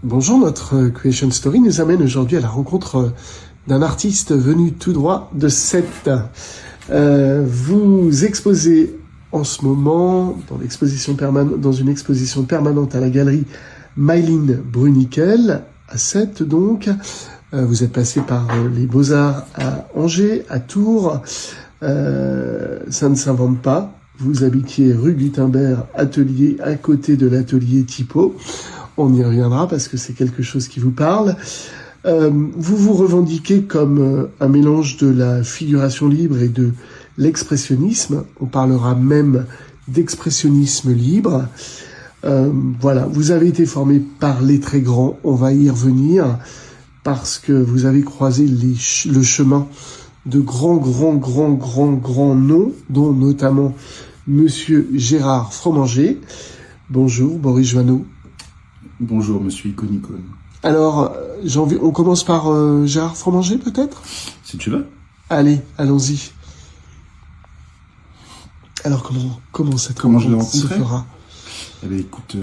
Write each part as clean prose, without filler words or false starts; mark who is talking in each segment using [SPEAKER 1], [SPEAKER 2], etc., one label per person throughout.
[SPEAKER 1] Bonjour, notre Creation Story nous amène aujourd'hui à la rencontre d'un artiste venu tout droit de Sète. Vous exposez en ce moment dans une exposition permanente à la galerie Mayline Bruniquel, à Sète donc. Vous êtes passé par les Beaux-Arts à Angers, à Tours. Ça ne s'invente pas. Vous habitiez rue Gutenberg, atelier à côté de l'atelier Typo. On y reviendra parce que c'est quelque chose qui vous parle. Vous vous revendiquez comme un mélange de la figuration libre et de l'expressionnisme. On parlera même d'expressionnisme libre. Voilà, vous avez été formé par les très grands. On va y revenir parce que vous avez croisé le chemin de grands noms, dont notamment Monsieur Gérard Fromanger. Bonjour, Boris Joanneau.
[SPEAKER 2] Bonjour, monsieur Iconicone.
[SPEAKER 1] Alors, on commence par Gérard Fromanger, peut-être ?
[SPEAKER 2] Si tu veux.
[SPEAKER 1] Allez, allons-y. Alors, comment cette rencontre se fera ?
[SPEAKER 2] Eh bien, écoute,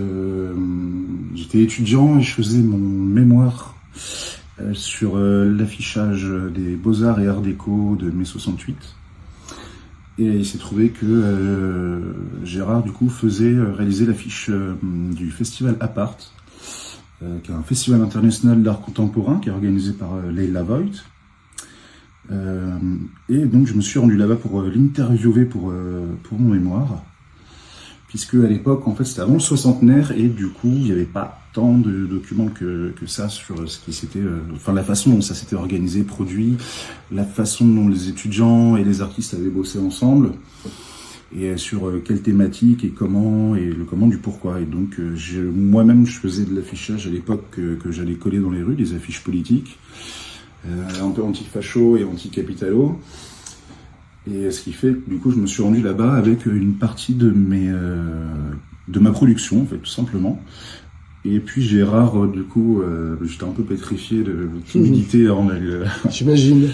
[SPEAKER 2] j'étais étudiant et je faisais mon mémoire sur l'affichage des Beaux-Arts et Art déco de mai 68. Et il s'est trouvé que Gérard, du coup, réalisait l'affiche du festival Apart, qui est un festival international d'art contemporain qui est organisé par Leila Voigt. Et donc, je me suis rendu là-bas pour l'interviewer pour mon mémoire, puisque à l'époque, en fait, c'était avant le soixantenaire, et du coup, il n'y avait pas tant de documents que ça sur ce qui s'était, la façon dont ça s'était organisé, produit, la façon dont les étudiants et les artistes avaient bossé ensemble, et sur quelle thématique et le comment du pourquoi. Et donc, moi-même, je faisais de l'affichage à l'époque que j'allais coller dans les rues, des affiches politiques, un peu anti-facho et anti-capitalo. Et ce qui fait que, du coup, je me suis rendu là-bas avec une partie de ma production, en fait, tout simplement. Et puis Gérard, du coup, j'étais un peu pétrifié de timidité avant d'aller...
[SPEAKER 1] J'imagine.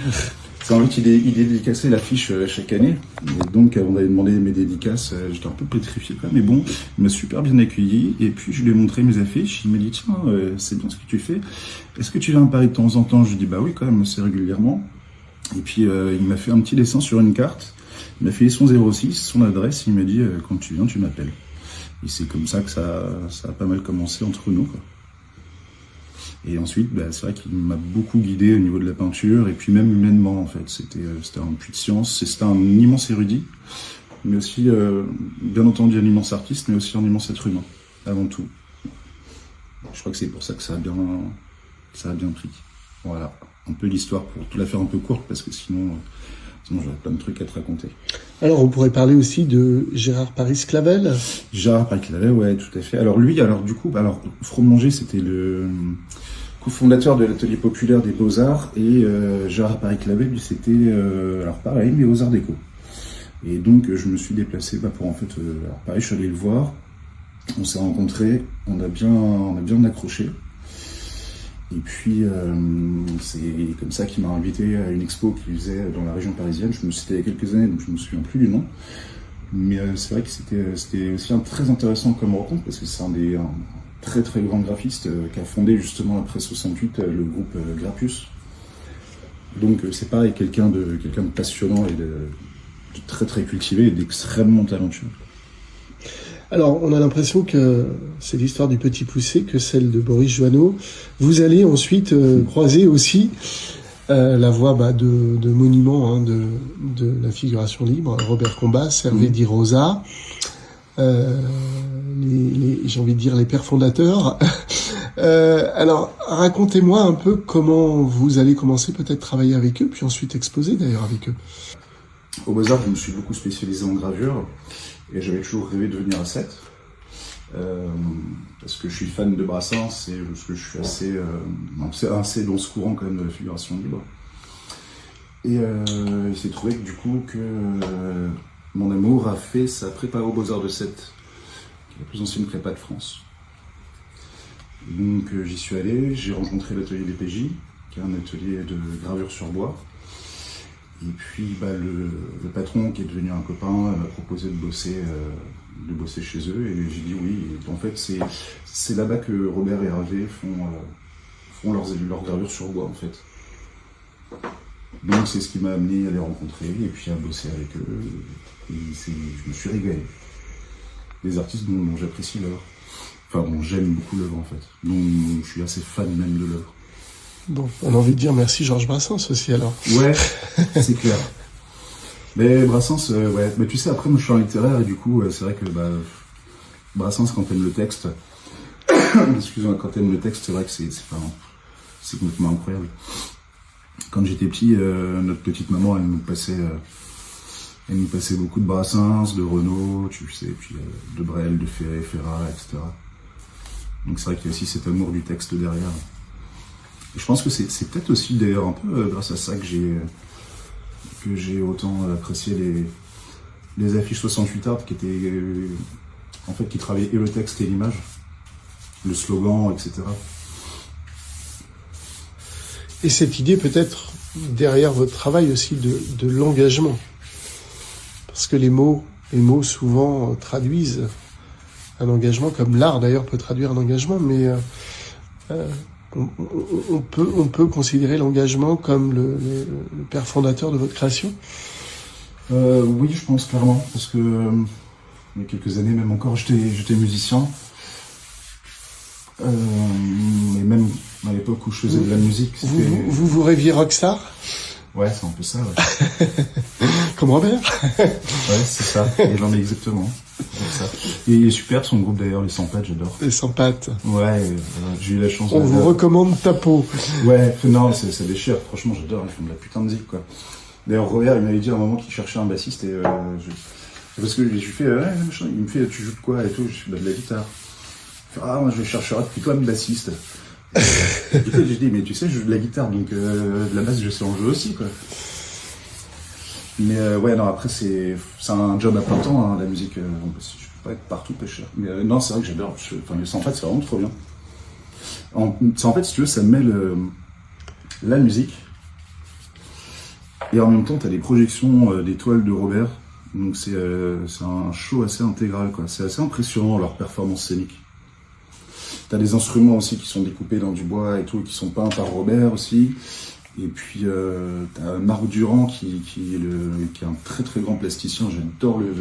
[SPEAKER 2] En fait, il dédicaçait l'affiche chaque année. Et donc, avant d'aller demander mes dédicaces, j'étais un peu pétrifié quand même. Mais bon, il m'a super bien accueilli. Et puis, je lui ai montré mes affiches. Il m'a dit, tiens, c'est bien ce que tu fais. Est-ce que tu viens à Paris de temps en temps ? Je lui ai dit, bah oui, quand même, assez régulièrement. Et puis, il m'a fait un petit dessin sur une carte. Il m'a filé son 06, son adresse. Il m'a dit, quand tu viens, tu m'appelles. Et c'est comme ça que ça a pas mal commencé entre nous, quoi. Et ensuite, c'est vrai qu'il m'a beaucoup guidé au niveau de la peinture, et puis même humainement, en fait. C'était un puits de science, c'était un immense érudit, mais aussi, bien entendu, un immense artiste, mais aussi un immense être humain, avant tout. Je crois que c'est pour ça que ça a bien pris. Voilà, un peu l'histoire, pour tout la faire un peu courte, parce que sinon j'aurais plein de trucs à te raconter.
[SPEAKER 1] Alors, on pourrait parler aussi de Gérard Paris-Clavel.
[SPEAKER 2] Gérard Paris-Clavel, ouais, tout à fait. Alors Fromanger, c'était le cofondateur de l'atelier populaire des Beaux-Arts, et Gérard Paris-Clavel, lui, c'était, pareil, mais aux Arts déco. Et donc, je me suis déplacé pour, en fait, pareil, je suis allé le voir, on s'est rencontrés, on a bien accroché. Et puis, c'est comme ça qu'il m'a invité à une expo qu'il faisait dans la région parisienne. C'était il y a quelques années, donc je ne me souviens plus du nom. Mais c'est vrai que c'était aussi très intéressant comme rencontre, parce que c'est un très très grand graphiste qui a fondé justement après 68 le groupe Grapius. Donc c'est pareil, quelqu'un de passionnant et de très très cultivé et d'extrêmement talentueux.
[SPEAKER 1] Alors, on a l'impression que c'est l'histoire du Petit Poucet que celle de Boris Joanneau. Vous allez ensuite croiser aussi la voie de monuments de la figuration libre, Robert Combas, Hervé Di Rosa, j'ai envie de dire les pères fondateurs. Alors, racontez-moi un peu comment vous allez commencer peut-être travailler avec eux, puis ensuite exposer d'ailleurs avec eux.
[SPEAKER 2] Au Beaux-Arts, je me suis beaucoup spécialisé en gravure. Et j'avais toujours rêvé de venir à Sète, parce que je suis fan de Brassens et parce que je suis assez dans ce courant quand même de la figuration libre. Et il s'est trouvé que du coup mon amour a fait sa prépa aux Beaux-Arts de Sète, qui est la plus ancienne prépa de France. Donc j'y suis allé, j'ai rencontré l'atelier des PJ, qui est un atelier de gravure sur bois. Et puis le patron, qui est devenu un copain, m'a proposé de bosser de bosser chez eux, et j'ai dit oui. Et en fait, c'est là-bas que Robert et Hervé font leurs gravures sur bois, en fait. Donc c'est ce qui m'a amené à les rencontrer, et puis à bosser avec eux, et je me suis régalé. Des artistes dont j'apprécie l'œuvre. Enfin, bon, j'aime beaucoup l'œuvre, en fait. Donc je suis assez fan même de l'œuvre.
[SPEAKER 1] Bon, on a envie de dire merci Georges Brassens aussi, alors.
[SPEAKER 2] Ouais, c'est clair. Mais Brassens, ouais. Mais tu sais, après, moi, je suis en littéraire, et du coup, c'est vrai que Brassens, quand t'aimes le texte, excuse-moi, quand t'aimes le texte, c'est vrai que c'est complètement incroyable. Quand j'étais petit, notre petite maman, elle nous passait beaucoup de Brassens, de Renaud, tu sais, et puis de Brel, de Ferré, Ferrat, etc. Donc c'est vrai qu'il y a aussi cet amour du texte derrière. Et je pense que c'est peut-être aussi d'ailleurs un peu grâce à ça que j'ai autant apprécié les affiches 68 Art qui étaient en fait qui travaillaient et le texte et l'image, le slogan, etc.
[SPEAKER 1] Et cette idée peut-être derrière votre travail aussi de l'engagement. Parce que les mots souvent traduisent un engagement, comme l'art d'ailleurs peut traduire un engagement, mais on peut considérer l'engagement comme le père fondateur de votre création.
[SPEAKER 2] Oui, je pense clairement, parce que il y a quelques années même encore, j'étais musicien. Et même à l'époque où je faisais de la musique, c'était...
[SPEAKER 1] Vous rêviez rockstar ?
[SPEAKER 2] Ouais, c'est un peu ça, ouais.
[SPEAKER 1] Comme Robert.
[SPEAKER 2] Ouais, c'est ça. Et non, mais exactement. C'est ça. Et il est super, son groupe d'ailleurs, les Sans Pattes, j'adore.
[SPEAKER 1] Les Sans Pattes.
[SPEAKER 2] Ouais, j'ai eu la chance
[SPEAKER 1] On vous recommande Tapo.
[SPEAKER 2] Ouais, non, ça déchire. Franchement, j'adore, ils font de la putain de zik, quoi. D'ailleurs, Robert, il m'avait dit à un moment qu'il cherchait un bassiste et parce que je lui fais, machin, il me fait, tu joues de quoi et tout, je suis de la guitare. Il fait, moi je chercherai plutôt un bassiste. Du coup, j'ai dit, mais tu sais, je joue de la guitare, donc de la basse, je sais en jouer aussi, quoi. Mais ouais, non, après, c'est un job à plein temps, hein, la musique. Je peux pas être partout pêcheur. Mais non, c'est vrai que j'adore. En fait, c'est vraiment trop bien. En fait, si tu veux, ça mêle la musique. Et en même temps, t'as les projections des toiles de Robert. Donc c'est un show assez intégral, quoi. C'est assez impressionnant, leur performance scénique. T'as des instruments aussi qui sont découpés dans du bois et tout, qui sont peints par Robert aussi. Et puis t'as Marc Durand qui est un très très grand plasticien.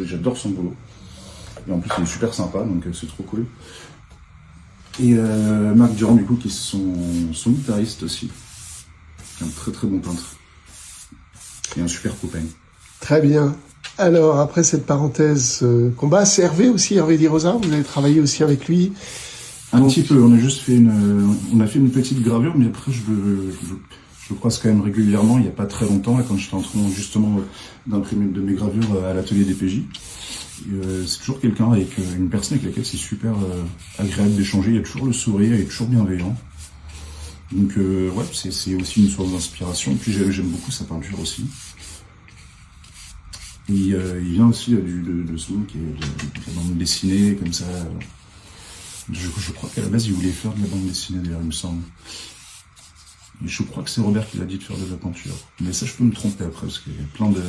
[SPEAKER 2] J'adore son boulot. Et en plus il est super sympa, donc c'est trop cool. Et Marc Durand du coup qui est son guitariste aussi. Un très très bon peintre. Et un super copain.
[SPEAKER 1] Très bien. Alors après cette parenthèse combat, c'est Hervé aussi, Hervé Di Rosa, vous avez travaillé aussi avec lui.
[SPEAKER 2] Un petit peu, on a fait une petite gravure, mais après je le croise quand même régulièrement, il n'y a pas très longtemps, là, quand j'étais en train justement d'imprimer de mes gravures à l'atelier des PJ. C'est toujours quelqu'un une personne avec laquelle c'est super agréable d'échanger, il y a toujours le sourire, il est toujours bienveillant. Donc ouais, c'est aussi une source d'inspiration, puis j'aime beaucoup sa peinture aussi. Et il vient aussi de ce monde qui est de la bande dessinée, comme ça. Je crois qu'à la base, il voulait faire de la bande dessinée, d'ailleurs, il me semble. Et je crois que c'est Robert qui l'a dit de faire de la peinture. Mais ça, je peux me tromper après, parce qu'il y a plein de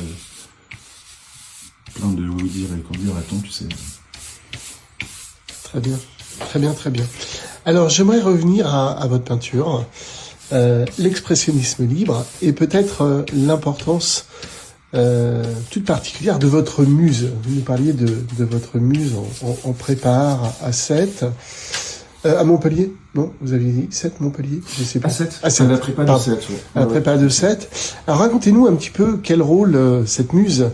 [SPEAKER 2] oui dire et quand dire a-t-on, tu sais.
[SPEAKER 1] Très bien, très bien, très bien. Alors, j'aimerais revenir à votre peinture, l'expressionnisme libre, et peut-être l'importance toute particulière de votre muse. Vous nous parliez de votre muse en prépa à 7. À Montpellier, non, vous aviez dit 7 Montpellier, je sais pas.
[SPEAKER 2] À 7, à la prépa de 7. Ouais.
[SPEAKER 1] À la prépa de 7. Alors racontez-nous un petit peu quel rôle cette muse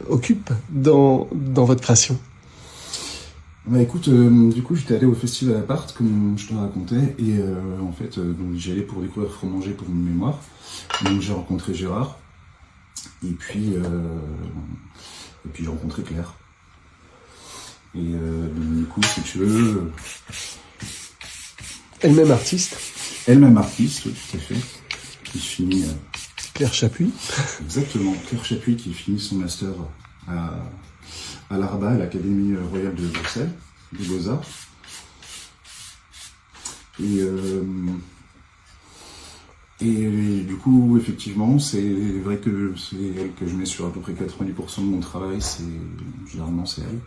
[SPEAKER 1] occupe dans votre création.
[SPEAKER 2] Bah écoute, du coup j'étais allé au festival Apart, comme je te racontais, et en fait donc j'y allais pour découvrir Fromager pour mon mémoire. Donc j'ai rencontré Gérard, et puis j'ai rencontré Claire. Et du coup, si tu veux...
[SPEAKER 1] Elle-même artiste.
[SPEAKER 2] Elle-même artiste, oui, tout à fait. Qui finit...
[SPEAKER 1] Claire Chapuis.
[SPEAKER 2] Exactement, Claire Chapuis qui finit son master à l'ARBA, à l'Académie royale de Bruxelles, des Beaux-Arts. Et Et du coup, effectivement, c'est vrai que je mets sur à peu près 90% de mon travail, généralement c'est elle.